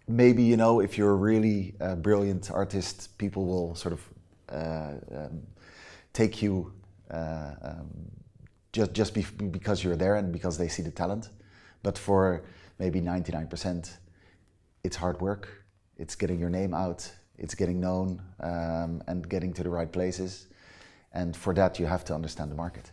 maybe, you know, if you're a really brilliant artist, people will sort of take you because you're there and because they see the talent. But for maybe 99%, it's hard work. It's getting your name out. It's getting known and getting to the right places. And for that, you have to understand the market.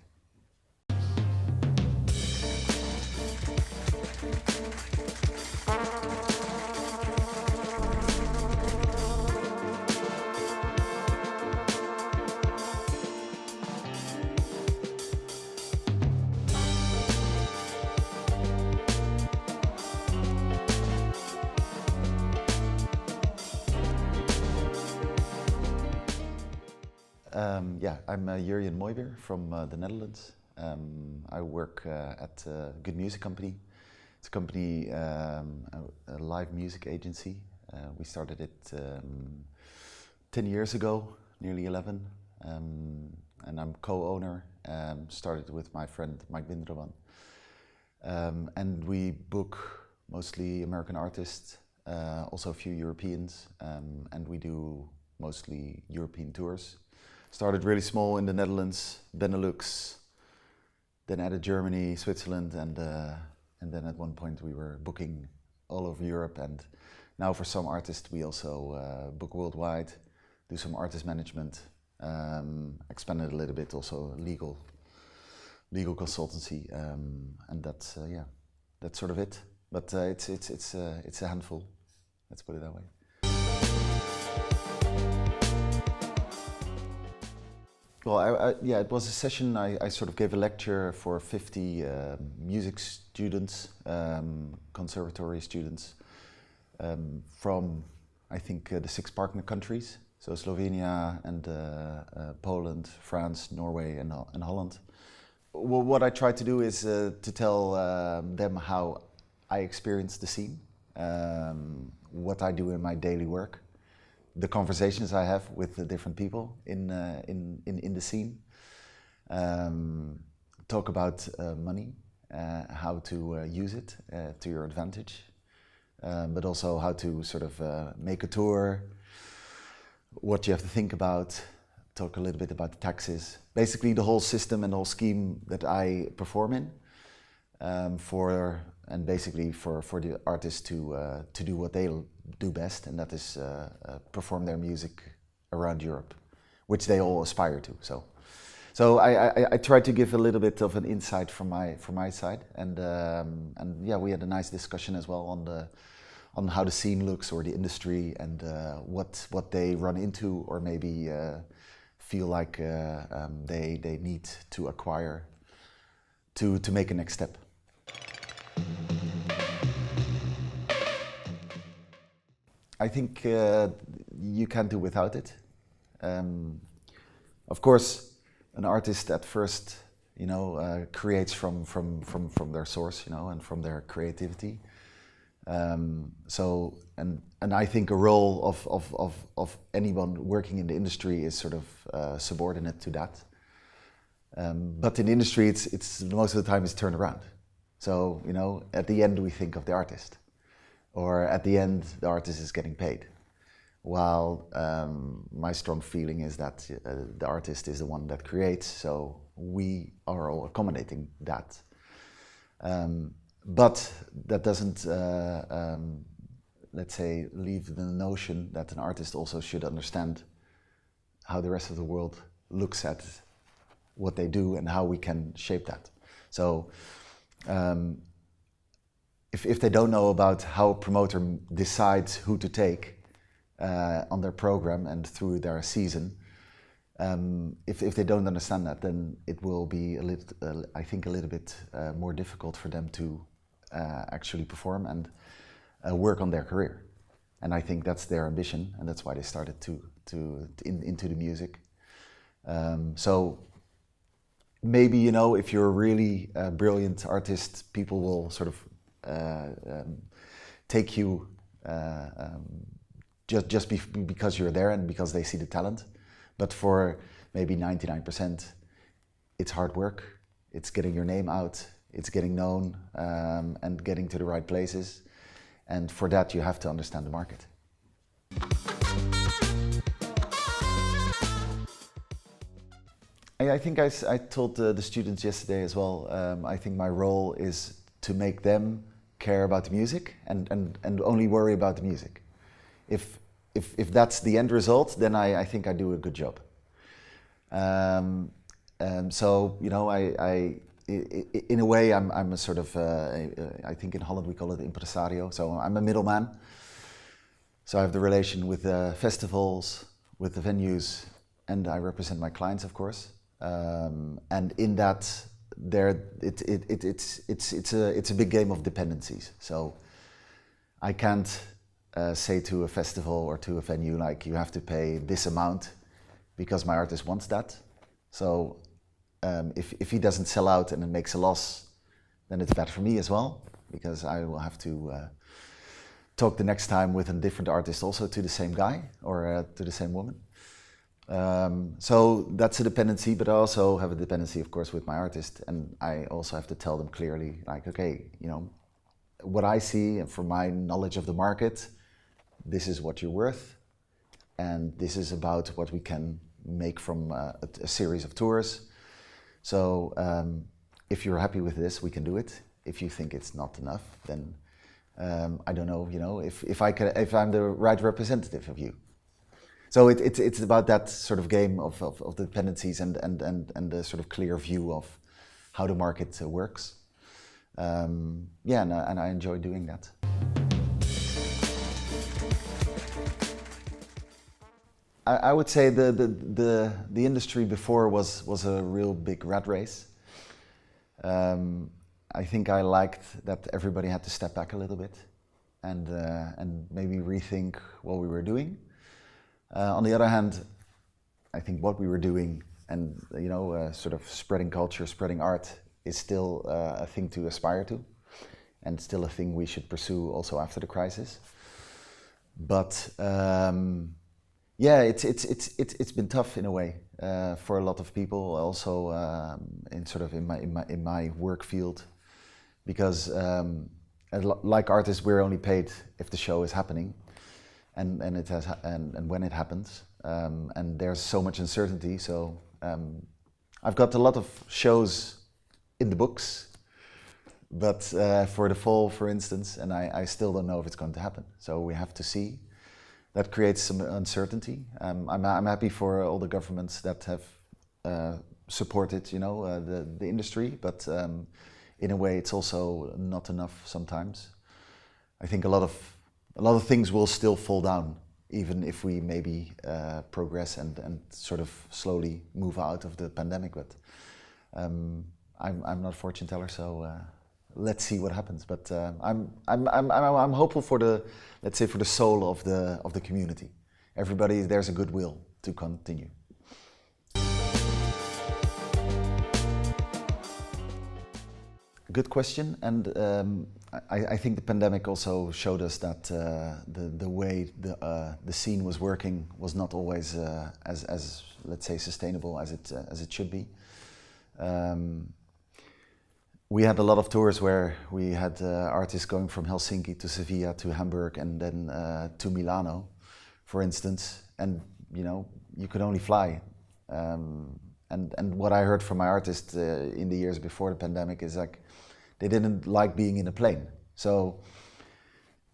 I'm Jurjen Mooiweer from the Netherlands. I work at a good music company. It's a company, a live music agency. We started it 10 years ago, nearly 11. And I'm co-owner, started with my friend Mike Winterman. And we book mostly American artists, also a few Europeans, and we do mostly European tours. Started really small in the Netherlands, Benelux, then added Germany, Switzerland, and then at one point we were booking all over Europe. And now for some artists we also book worldwide, do some artist management, expanded a little bit, also legal consultancy, and that's sort of it. But it's a handful. Let's put it that way. Well, it was a session. I sort of gave a lecture for 50 music students, conservatory students, from I think the 6 partner countries, so Slovenia and Poland, France, Norway, and Holland. Well, what I tried to do is to tell them how I experience the scene, what I do in my daily work, the conversations I have with the different people in the scene, talk about money, how to use it to your advantage, but also how to sort of make a tour, what you have to think about, talk a little bit about the taxes, basically the whole system and the whole scheme that I perform in, for the artists to do what they do best, and that is perform their music around Europe, which they all aspire to. So I tried to give a little bit of an insight from my side, and yeah, we had a nice discussion as well on how the scene looks or the industry, and what they run into or maybe feel like they need to acquire to make a next step. I think you can't do without it. Of course, an artist at first, you know, creates from their source, you know, and from their creativity. So I think a role of anyone working in the industry is sort of subordinate to that. But in the industry, it's most of the time it's turned around. So, you know, at the end we think of the artist, or at the end the artist is getting paid. While my strong feeling is that the artist is the one that creates, so we are all accommodating that. But that doesn't, let's say, leave the notion that an artist also should understand how the rest of the world looks at what they do and how we can shape that. So if they don't know about how a promoter decides who to take on their program and through their season, if they don't understand that, then it will be I think a little bit more difficult for them to actually perform and work on their career. And I think that's their ambition, and that's why they started into the music. So maybe, you know, if you're a really brilliant artist, people will sort of take you just because you're there and because they see the talent. But for maybe 99%, it's hard work. It's getting your name out. It's getting known and getting to the right places. And for that, you have to understand the market. I think I told the students yesterday as well, I think my role is to make them care about the music and only worry about the music. If that's the end result, then I think I do a good job. So, you know, in a way, I'm a sort of, I think in Holland we call it impresario, so I'm a middleman. So I have the relation with the festivals, with the venues, and I represent my clients, of course. And in that, it's a big game of dependencies. So I can't say to a festival or to a venue like, you have to pay this amount because my artist wants that. So if he doesn't sell out and it makes a loss, then it's bad for me as well, because I will have to talk the next time with a different artist also to the same guy or to the same woman. So that's a dependency, but I also have a dependency, of course, with my artist, and I also have to tell them clearly, like, okay, you know, what I see and from my knowledge of the market, this is what you're worth, and this is about what we can make from a series of tours. So if you're happy with this, we can do it. If you think it's not enough, then I don't know, you know, if I'm the right representative of you. So it's about that sort of game of the dependencies and the sort of clear view of how the market works. Yeah, and I enjoy doing that. I would say the industry before was a real big rat race. I think I liked that everybody had to step back a little bit and maybe rethink what we were doing. On the other hand, I think what we were doing and, you know, sort of spreading culture, spreading art is still a thing to aspire to, and still a thing we should pursue also after the crisis. But yeah, it's been tough in a way for a lot of people, also in my work field, because like artists, we're only paid if the show is happening. And when it happens, and there's so much uncertainty. So I've got a lot of shows in the books, but for the fall, for instance, and I still don't know if it's going to happen. So we have to see. That creates some uncertainty. I'm happy for all the governments that have supported, you know, the industry, but in a way, it's also not enough sometimes. I think a lot of things will still fall down, even if we maybe progress and sort of slowly move out of the pandemic. But I'm not a fortune teller, so let's see what happens. But I'm hopeful for the, let's say, for the soul of the community. Everybody, there's a goodwill to continue. Good question, and I think the pandemic also showed us that the way the scene was working was not always as let's say sustainable as it should be. We had a lot of tours where we had artists going from Helsinki to Sevilla to Hamburg and then to Milano, for instance, and you know, you could only fly. And what I heard from my artists in the years before the pandemic is like, they didn't like being in a plane. So,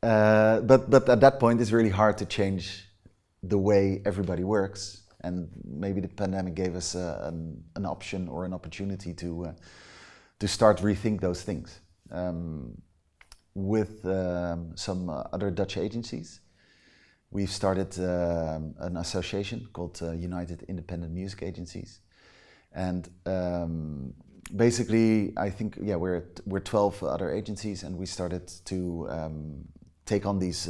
but at that point, it's really hard to change the way everybody works. And maybe the pandemic gave us an option or an opportunity to start rethink those things. With some other Dutch agencies, we've started an association called United Independent Music Agencies. And basically, I think, yeah, we're 12 other agencies, and we started to take on these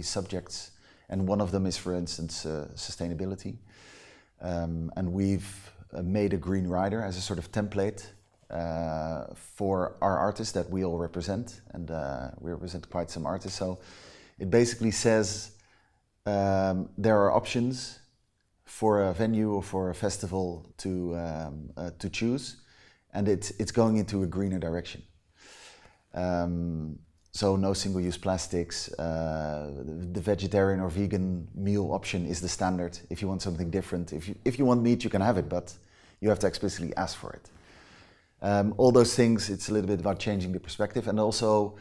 subjects. And one of them is, for instance, sustainability. And we've made a green rider as a sort of template for our artists that we all represent, and we represent quite some artists. So it basically says there are options for a venue or for a festival to choose, and it's going into a greener direction. So no single-use plastics. The vegetarian or vegan meal option is the standard. If you want something different, if you want meat, you can have it, but you have to explicitly ask for it. All those things, it's a little bit about changing the perspective, and also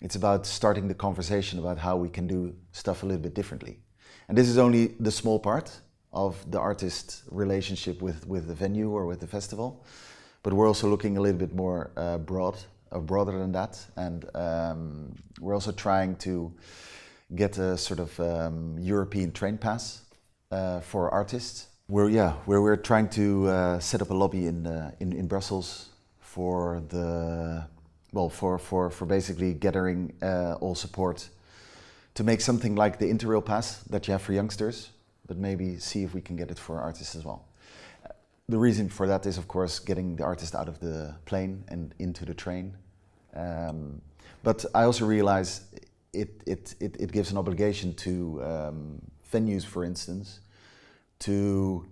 it's about starting the conversation about how we can do stuff a little bit differently. And this is only the small part of the artist relationship with the venue or with the festival, but we're also looking a little bit more broader than that, and we're also trying to get a sort of European train pass for artists. We're trying to set up a lobby in Brussels for basically gathering all support to make something like the Interrail pass that you have for youngsters, but maybe see if we can get it for artists as well. The reason for that is, of course, getting the artist out of the plane and into the train. But I also realize it gives an obligation to venues, for instance, to,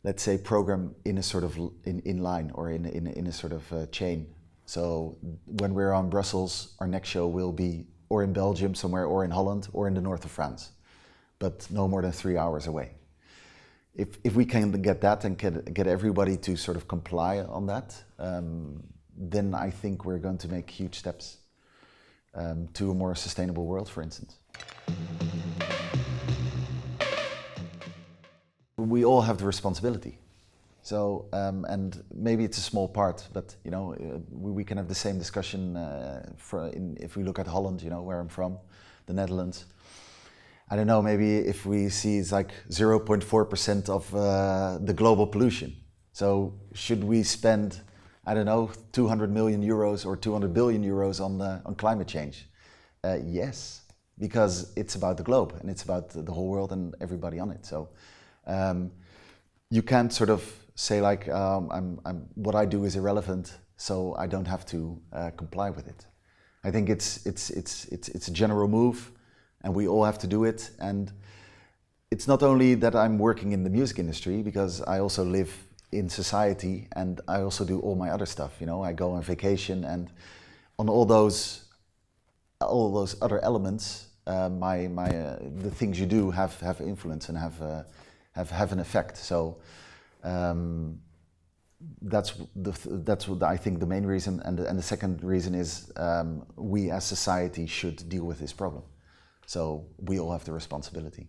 let's say, program in a sort of in line or in a sort of chain. So when we're on Brussels, our next show will be or in Belgium somewhere, or in Holland, or in the north of France, but no more than 3 hours away. If we can get that and get everybody to sort of comply on that, then I think we're going to make huge steps to a more sustainable world, for instance. We all have the responsibility. So, and maybe it's a small part, but you know, we can have the same discussion if we look at Holland, you know, where I'm from, the Netherlands. I don't know, maybe if we see it's like 0.4% of the global pollution. So should we spend, I don't know, 200 million euros or 200 billion euros on climate change? Yes, because it's about the globe and it's about the whole world and everybody on it. So you can't sort of say like, what I do is irrelevant, so I don't have to comply with it. I think it's a general move, and we all have to do it. And it's not only that I'm working in the music industry, because I also live in society and I also do all my other stuff. You know, I go on vacation, and on all those other elements, the things you do have influence and have an effect. So that's what I think the main reason, and the second reason is we as society should deal with this problem. So we all have the responsibility.